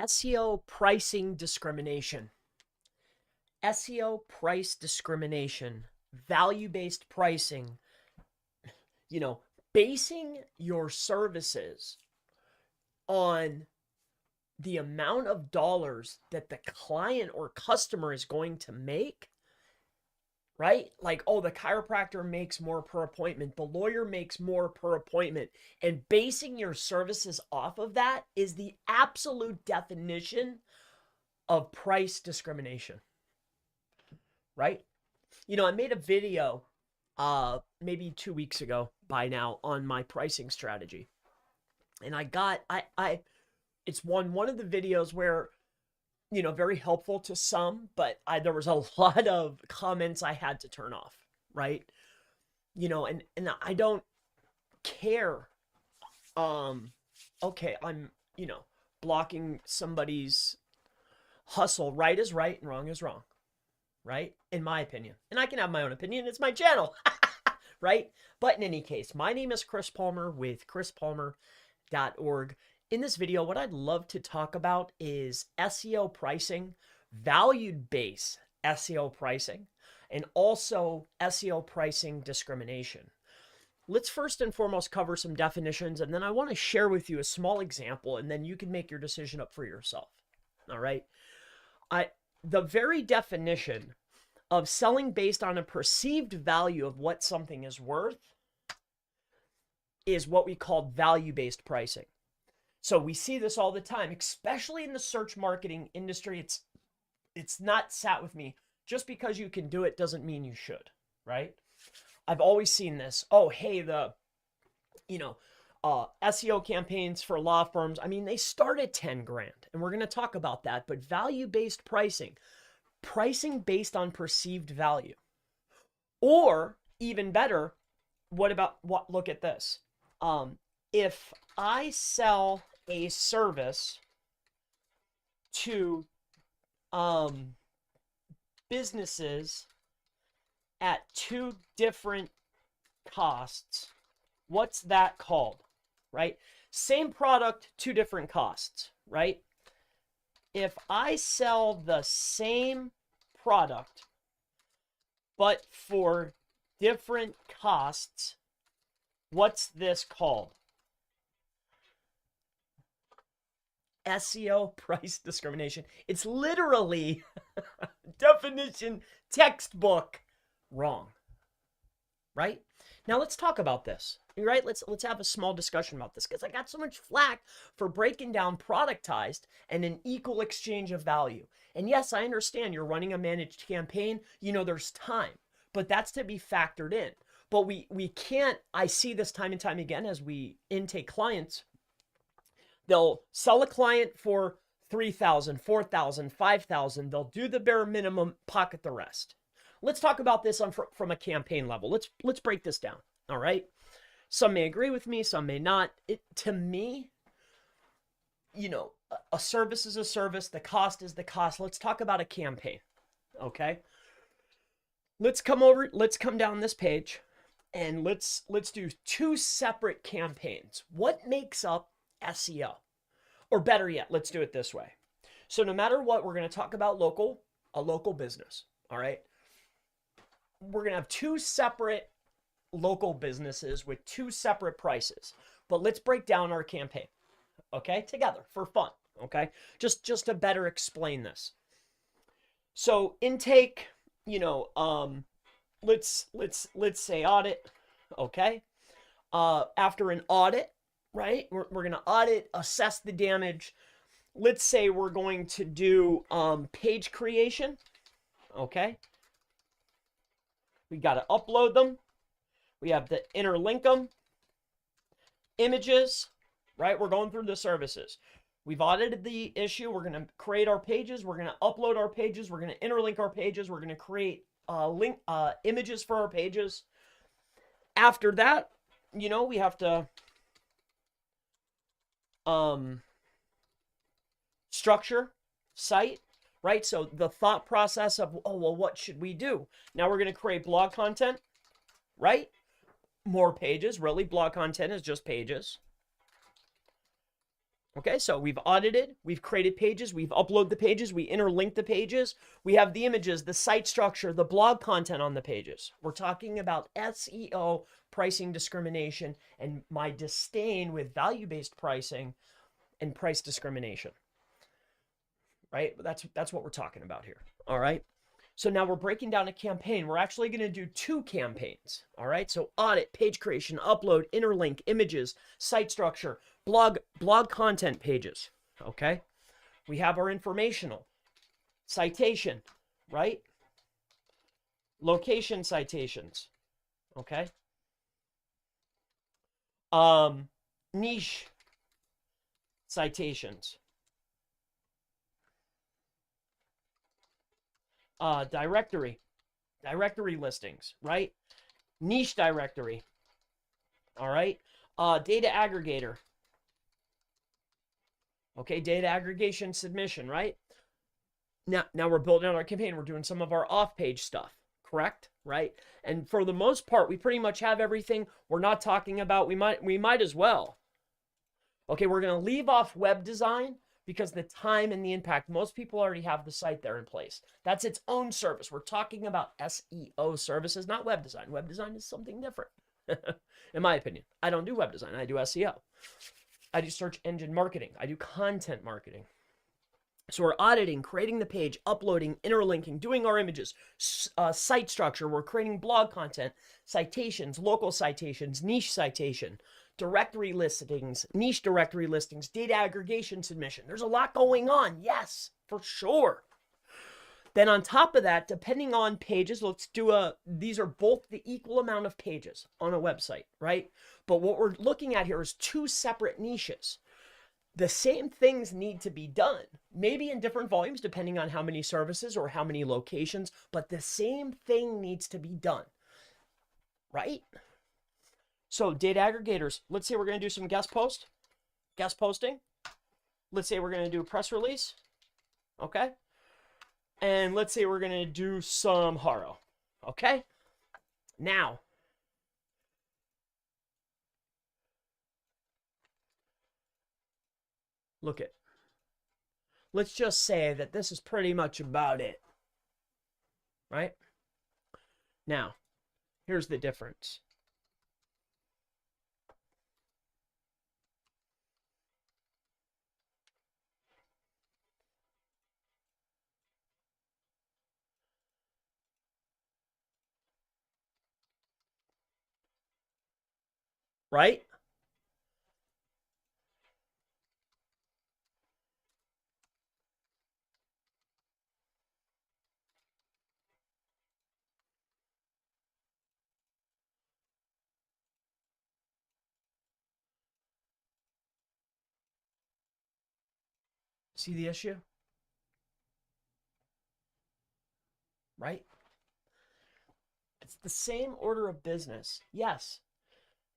SEO pricing discrimination. SEO price discrimination, value-based pricing, basing your services on the amount of dollars that the client or customer is going to make, right? Like, oh, the chiropractor makes more per appointment, the lawyer makes more per appointment, and basing your services off of that is the absolute definition of price discrimination, right? I made a video maybe 2 weeks ago by now on my pricing strategy. And it's one of the videos where, very helpful to some, but there was a lot of comments I had to turn off, right? And I don't care. Okay, I'm, blocking somebody's hustle. Right is right and wrong is wrong, right? In my opinion. And I can have my own opinion. It's my channel, right? But in any case, my name is Chris Palmer with chrispalmer.org. In this video, what I'd love to talk about is SEO pricing, valued-based SEO pricing, and also SEO pricing discrimination. Let's first and foremost cover some definitions, and then I want to share with you a small example, and then you can make your decision up for yourself. All right? The very definition of selling based on a perceived value of what something is worth is what we call value-based pricing. So we see this all the time, especially in the search marketing industry. It's not sat with me. Just because you can do it doesn't mean you should, right? I've always seen this. Oh, hey, the SEO campaigns for law firms, they start at 10 grand, and we're going to talk about that. But value-based pricing based on perceived value. Or even better, look at this. If I sell a service to businesses at two different costs, what's that called, right? Same product, two different costs, right? If I sell the same product, but for different costs, what's this called? SEO price discrimination. It's literally definition textbook wrong, right? Now let's talk about this, right? Let's have a small discussion about this, because I got so much flack for breaking down productized and an equal exchange of value. And yes, I understand you're running a managed campaign. There's time, but that's to be factored in. But we can't, I see this time and time again as we intake clients. They'll sell a client for $3,000, $4,000, $5,000. They'll do the bare minimum, pocket the rest. Let's talk about this from a campaign level. Let's break this down. All right. Some may agree with me, some may not. To me, a service is a service. The cost is the cost. Let's talk about a campaign. Okay. Let's come down this page, and let's do two separate campaigns. What makes up SEO? Or better yet, let's do it this way. So no matter what, we're going to talk about a local business. All right. We're going to have two separate local businesses with two separate prices, but let's break down our campaign. Okay. Together for fun. Okay. Just to better explain this. So intake, let's say audit. Okay. After an audit, right? We're going to audit, assess the damage. Let's say we're going to do page creation. Okay. We got to upload them. We have to interlink them. Images, right? We're going through the services. We've audited the issue. We're going to create our pages. We're going to upload our pages. We're going to interlink our pages. We're going to create images for our pages. After that, we have to structure site, right? So the thought process of, oh, well, what should we do? Now we're going to create blog content, right? More pages. Really, blog content is just pages. Okay, so we've audited, we've created pages, we've uploaded the pages, we interlink the pages, we have the images, the site structure, the blog content on the pages. We're talking about SEO pricing discrimination and my disdain with value-based pricing and price discrimination, right? That's what we're talking about here, all right? So now we're breaking down a campaign. We're actually going to do 2 campaigns, all right? So audit, page creation, upload, interlink, images, site structure, blog content pages, okay? We have our informational, citation, right? Location citations, okay? Niche citations. Directory listings, right? Niche directory, all right? Data aggregator, okay? Data aggregation submission, right? Now we're building out our campaign. We're doing some of our off-page stuff, correct? Right? And for the most part, we pretty much have everything. We're not talking about, we might as well. Okay, we're going to leave off web design because the time and the impact, most people already have the site there in place. That's its own service. We're talking about SEO services, not web design. Web design is something different, in my opinion. I don't do web design. I do SEO. I do search engine marketing. I do content marketing. So we're auditing, creating the page, uploading, interlinking, doing our images, site structure. We're creating blog content, citations, local citations, niche citation, directory listings, niche directory listings, data aggregation submission. There's a lot going on. Yes, for sure. Then on top of that, depending on pages, let's do these are both the equal amount of pages on a website, right? But what we're looking at here is 2 separate niches. The same things need to be done, maybe in different volumes, depending on how many services or how many locations, but the same thing needs to be done, right? So data aggregators, let's say we're going to do some guest posting. Let's say we're going to do a press release, okay? And let's say we're going to do some Haro, okay? Now, look at, let's just say that this is pretty much about it, right? Now, here's the difference. Right? See the issue? Right? It's the same order of business. Yes.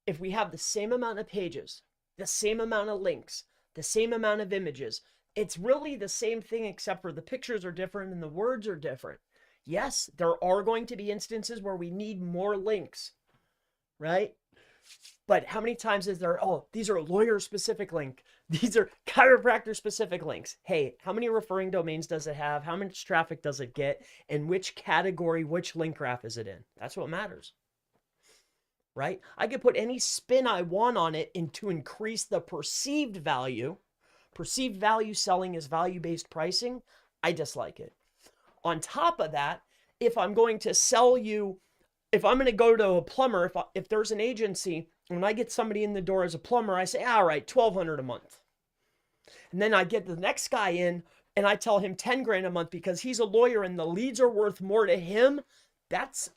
If we have the same amount of pages, the same amount of links, the same amount of images, it's really the same thing except for the pictures are different and the words are different. Yes, there are going to be instances where we need more links, right? But how many times is there, oh, these are lawyer-specific link. These are chiropractor-specific links. Hey, how many referring domains does it have? How much traffic does it get? And which category, which link graph is it in? That's what matters, right? I could put any spin I want on it and to increase the perceived value. Perceived value selling is value-based pricing. I dislike it. On top of that, if I'm going to sell you, if I'm going to go to a plumber, if there's an agency, when I get somebody in the door as a plumber, I say, all right, $1,200 a month. And then I get the next guy in and I tell him 10 grand a month because he's a lawyer and the leads are worth more to him. That's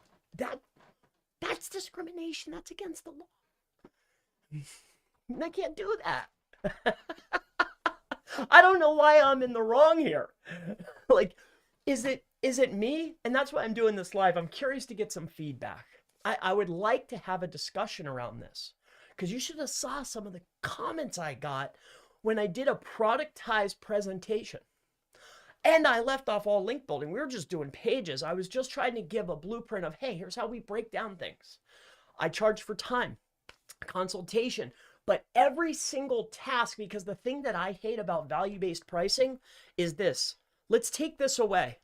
discrimination. That's against the law. And I can't do that. I don't know why I'm in the wrong here. Like, is it me? And that's why I'm doing this live. I'm curious to get some feedback. I would like to have a discussion around this because you should have saw some of the comments I got when I did a productized presentation. And I left off all link building. We were just doing pages. I was just trying to give a blueprint of, hey, here's how we break down things. I charge for time, consultation. But every single task, because the thing that I hate about value-based pricing is this. Let's take this away.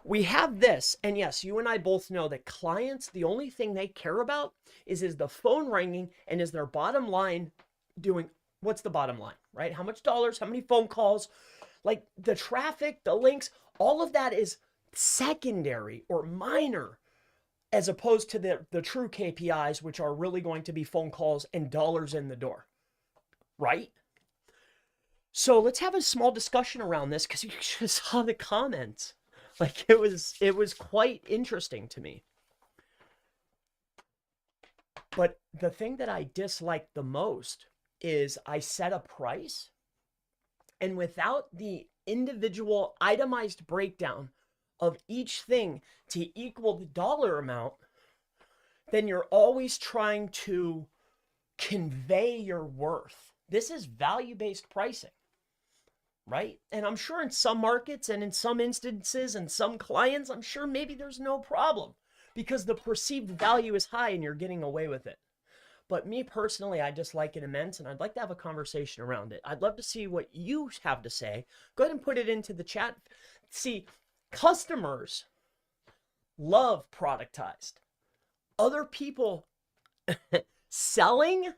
We have this, and yes, you and I both know that clients, the only thing they care about is the phone ringing and is their bottom line doing, what's the bottom line, right? How much dollars, how many phone calls, like the traffic, the links, all of that is secondary or minor as opposed to the true KPIs, which are really going to be phone calls and dollars in the door, right? So let's have a small discussion around this because you just saw the comments. Like it was quite interesting to me. But the thing that I dislike the most is I set a price, and without the individual itemized breakdown of each thing to equal the dollar amount, then you're always trying to convey your worth. This is value-based pricing, right? And I'm sure in some markets and in some instances and some clients, I'm sure maybe there's no problem because the perceived value is high and you're getting away with it. But me personally, I dislike it immense, and I'd like to have a conversation around it. I'd love to see what you have to say. Go ahead and put it into the chat. See, customers love productized. Other people selling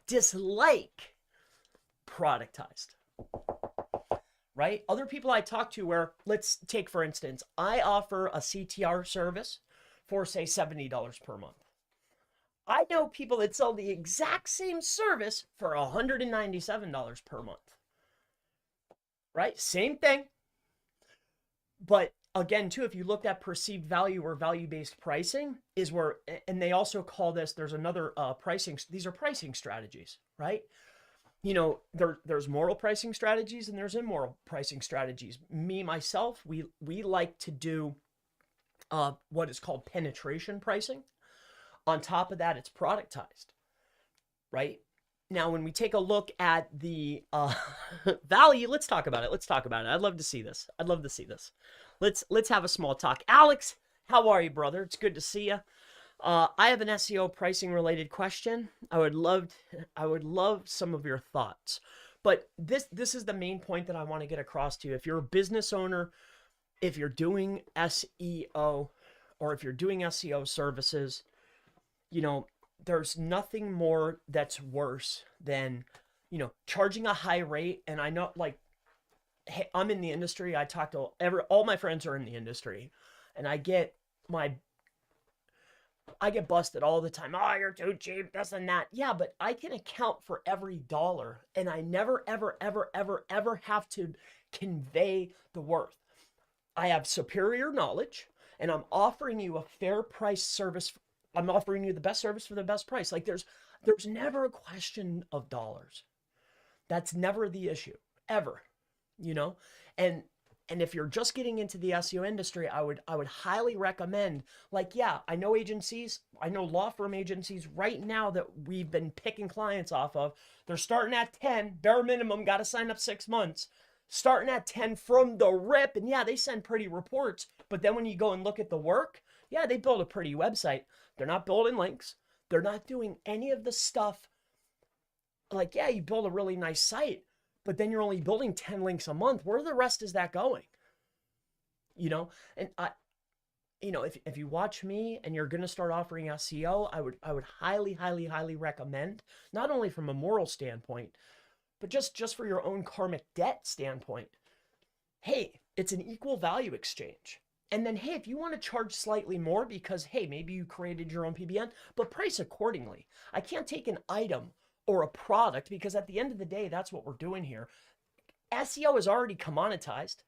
dislike productized, right? Other people I talk to where, let's take for instance, I offer a CTR service for say $70 per month. I know people that sell the exact same service for $197 per month, right? Same thing. But again, too, if you looked at perceived value or value-based pricing is where, and they also call this, there's another pricing, these are pricing strategies, right? You know, there's moral pricing strategies and there's immoral pricing strategies. Me, myself, we like to do what is called penetration pricing. On top of that, it's productized, right? Now, when we take a look at the value, let's talk about it. Let's talk about it. I'd love to see this. I'd love to see this. Let's have a small talk. Alex, how are you, brother? It's good to see you. I have an SEO pricing related question. I would love some of your thoughts. But this is the main point that I want to get across to you. If you're a business owner, if you're doing SEO, or if you're doing SEO services, you know, there's nothing more that's worse than, you know, charging a high rate. And I know, like, hey, I'm in the industry. I talk to all my friends are in the industry, and I get busted all the time. Oh, you're too cheap, this and that. Yeah, but I can account for every dollar, and I never, ever, ever, ever, ever have to convey the worth. I have superior knowledge, and I'm offering you a fair price service. I'm offering you the best service for the best price. Like there's never a question of dollars. That's never the issue, ever, you know? And if you're just getting into the SEO industry, I would highly recommend, like, yeah, I know agencies, I know law firm agencies right now that we've been picking clients off of. They're starting at 10, bare minimum, got to sign up 6 months. Starting at 10 from the rip, and yeah, they send pretty reports, but then when you go and look at the work, yeah, they build a pretty website. They're not building links. They're not doing any of the stuff. Like, yeah, you build a really nice site, but then you're only building 10 links a month. Where the rest is that going? You know, and you know, if you watch me and you're going to start offering SEO, I would highly, highly, highly recommend, not only from a moral standpoint, but just for your own karmic debt standpoint. Hey, it's an equal value exchange. And then, hey, if you want to charge slightly more because, hey, maybe you created your own PBN, but price accordingly. I can't take an item or a product because at the end of the day, that's what we're doing here. SEO is already commoditized,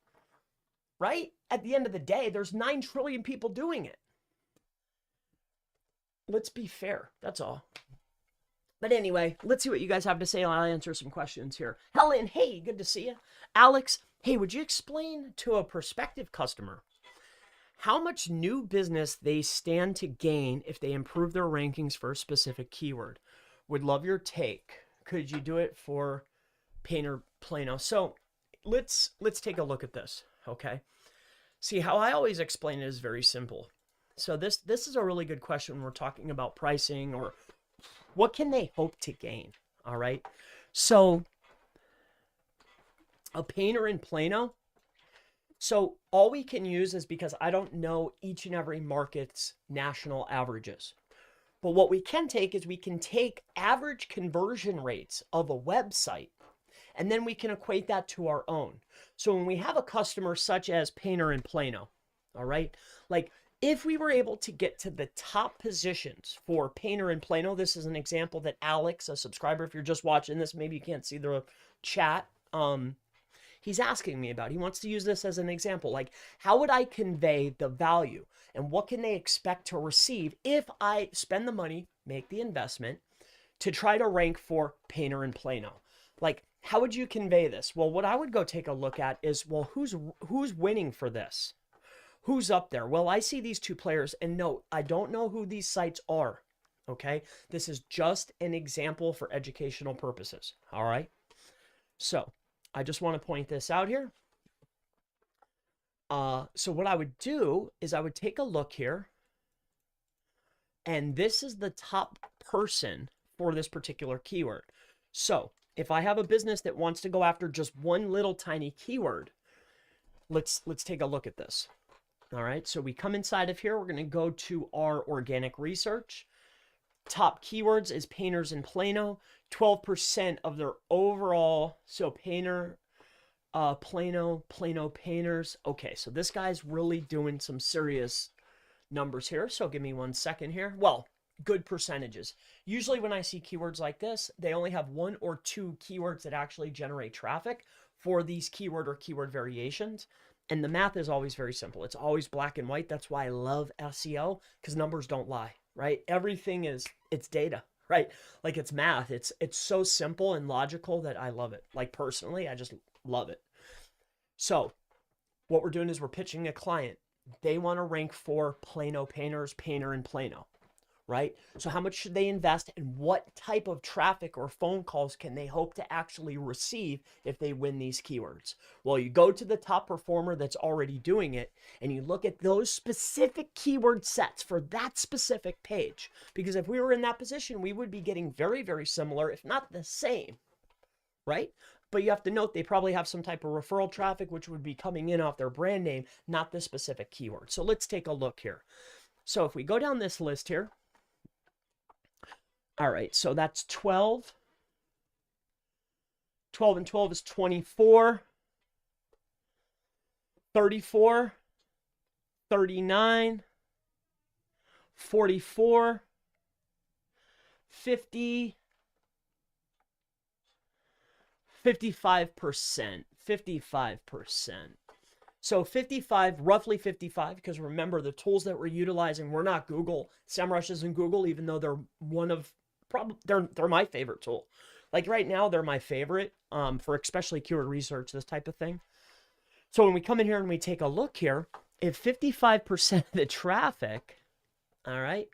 right? At the end of the day, there's 9 trillion people doing it. Let's be fair. That's all. But anyway, let's see what you guys have to say. I'll answer some questions here. Helen, hey, good to see you. Alex, hey, would you explain to a prospective customer how much new business they stand to gain if they improve their rankings for a specific keyword? Would love your take. Could you do it for Painter Plano? So let's take a look at this, okay? See, how I always explain it is very simple. So this is a really good question when we're talking about pricing or what can they hope to gain? All right. So a painter in Plano. So all we can use is because I don't know each and every market's national averages. But what we can take is we can take average conversion rates of a website, and then we can equate that to our own. So when we have a customer such as Painter in Plano, all right, like if we were able to get to the top positions for Painter in Plano, this is an example that Alex, a subscriber, if you're just watching this, maybe you can't see the chat, he's asking me about. He wants to use this as an example. Like, how would I convey the value and what can they expect to receive if I spend the money, make the investment to try to rank for Painter in Plano? Like, how would you convey this? Well, what I would go take a look at is, well, who's winning for this? Who's up there? Well, I see these two players, and no, I don't know who these sites are. Okay, this is just an example for educational purposes. All right, so I just want to point this out here. So what I would do is I would take a look here, and this is the top person for this particular keyword. So if I have a business that wants to go after just one little tiny keyword, let's take a look at this. All right, so we come inside of here. We're going to go to our organic research. Top keywords is painters in Plano. 12% of their overall. So painter, Plano painters. Okay, so this guy's really doing some serious numbers here. So give me 1 second here. Well, good percentages. Usually when I see keywords like this, they only have 1 or 2 keywords that actually generate traffic for these keyword or keyword variations. And the math is always very simple. It's always black and white. That's why I love SEO, because numbers don't lie, right? Everything is, it's data, right? Like it's math. It's so simple and logical that I love it. Like personally, I just love it. So what we're doing is we're pitching a client. They want to rank for Plano painters, Painter in Plano, right? So how much should they invest and what type of traffic or phone calls can they hope to actually receive if they win these keywords? Well, you go to the top performer that's already doing it and you look at those specific keyword sets for that specific page. Because if we were in that position, we would be getting very, very similar, if not the same, right? But you have to note they probably have some type of referral traffic, which would be coming in off their brand name, not the specific keyword. So let's take a look here. So if we go down this list here, all right, so that's 12. 12 and 12 is 24. 34. 39. 44. 50. 55%. 55%. So 55, roughly 55, because remember the tools that we're utilizing, we're not Google. SEMrush isn't Google, even though they're one of they're my favorite tool. Like right now, they're my favorite for especially keyword research, this type of thing. So when we come in here and we take a look here, if 55% of the traffic, all right,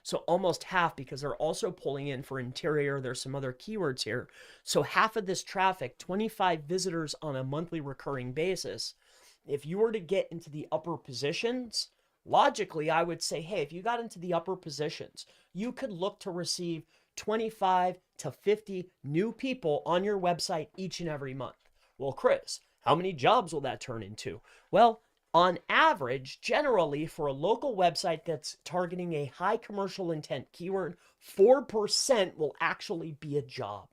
so almost half, because they're also pulling in for interior, there's some other keywords here. So half of this traffic, 25 visitors on a monthly recurring basis, if you were to get into the upper positions, logically, I would say, hey, if you got into the upper positions, you could look to receive 25 to 50 new people on your website each and every month. Well, Chris, how many jobs will that turn into? Well, on average, generally, for a local website that's targeting a high commercial intent keyword, 4% will actually be a job.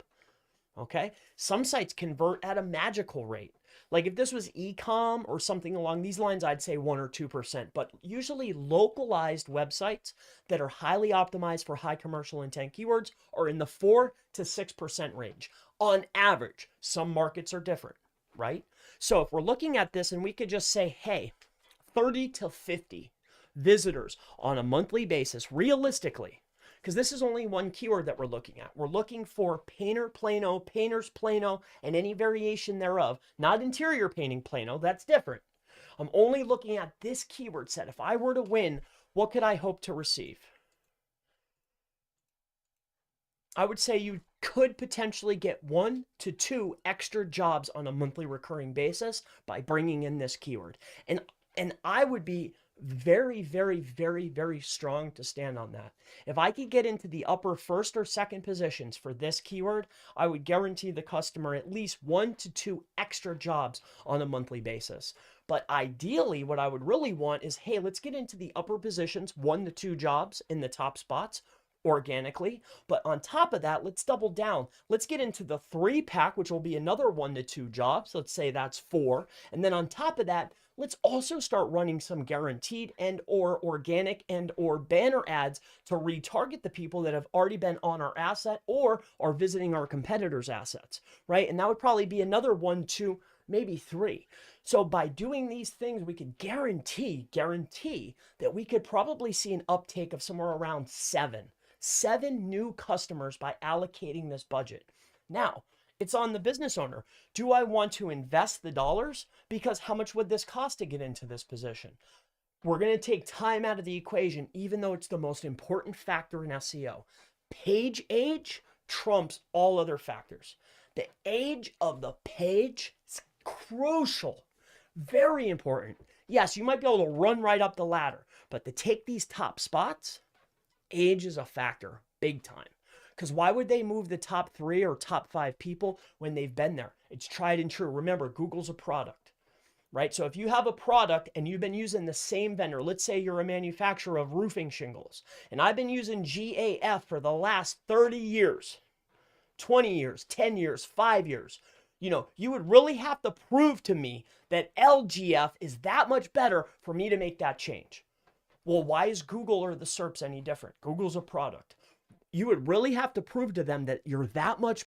Okay? Some sites convert at a magical rate. Like if this was e-com or something along these lines, I'd say 1 or 2%. But usually localized websites that are highly optimized for high commercial intent keywords are in the 4 to 6% range. On average, some markets are different, right? So if we're looking at this and we could just say, hey, 30 to 50 visitors on a monthly basis, realistically, because this is only one keyword that we're looking at. We're looking for painter Plano, painters Plano, and any variation thereof, not interior painting Plano, that's different. I'm only looking at this keyword set. If I were to win, what could I hope to receive? I would say you could potentially get 1 to 2 extra jobs on a monthly recurring basis by bringing in this keyword. And I would be very, very, very, very strong to stand on that. If I could get into the upper first or second positions for this keyword, I would guarantee the customer at least 1 to 2 extra jobs on a monthly basis. But ideally, what I would really want is, hey, let's get into the upper positions, 1 to 2 jobs in the top spots organically. But on top of that, let's double down. Let's get into the 3-pack, which will be another 1 to 2 jobs. Let's say that's 4. And then on top of that, let's also start running some guaranteed and or organic and or banner ads to retarget the people that have already been on our asset or are visiting our competitors' assets, right? And that would probably be another 1, 2, maybe 3. So by doing these things, we could guarantee that we could probably see an uptake of somewhere around 7 new customers by allocating this budget. Now, it's on the business owner. Do I want to invest the dollars? Because how much would this cost to get into this position? We're going to take time out of the equation, even though it's the most important factor in SEO. Page age trumps all other factors. The age of the page is crucial, very important. Yes, you might be able to run right up the ladder, but to take these top spots, age is a factor, big time. Because why would they move the top 3 or top 5 people when they've been there? It's tried and true. Remember, Google's a product, right? So if you have a product and you've been using the same vendor, let's say you're a manufacturer of roofing shingles, and I've been using GAF for the last 30 years, 20 years, 10 years, 5 years, you would really have to prove to me that LGF is that much better for me to make that change. Well, why is Google or the SERPs any different? Google's a product. You would really have to prove to them that you're that much